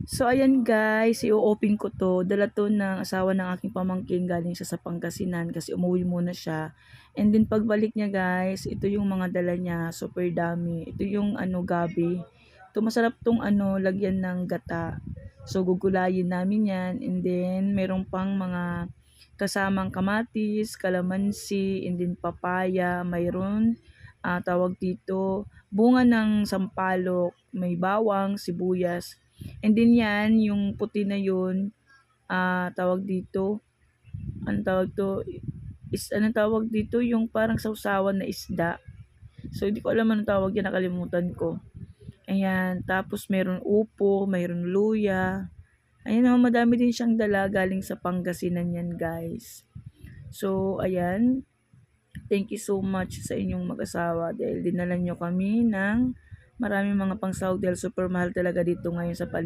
So ayan guys, i-o-open ko 'to. Dala 'to ng asawa ng aking pamangkin, galing siya sa Pangasinan kasi umuwi muna siya. And then pagbalik niya guys, ito yung mga dala niya, super dami. Ito yung gabi. Ito masarap 'tong lagyan ng gata. So gugulayin namin 'yan, and then meron pang mga kasamang kamatis, kalamansi, and then papaya, mayroon tawag dito, bunga ng sampalok, may bawang, sibuyas. And then 'yan, yung puti na yun, tawag dito, anong tawag 'to, anong tawag dito, yung parang sawsawan na isda. So hindi ko alam anong tawag diyan, nakalimutan ko. Ayan, tapos meron upo, meron luya. Ayan, oh, madami din siyang dala galing sa Pangasinan 'yan, guys. So ayan, thank you so much sa inyong mag-asawa dahil dinala niyo kami ng maraming mga pangsahog dahil super mahal talaga dito ngayon sa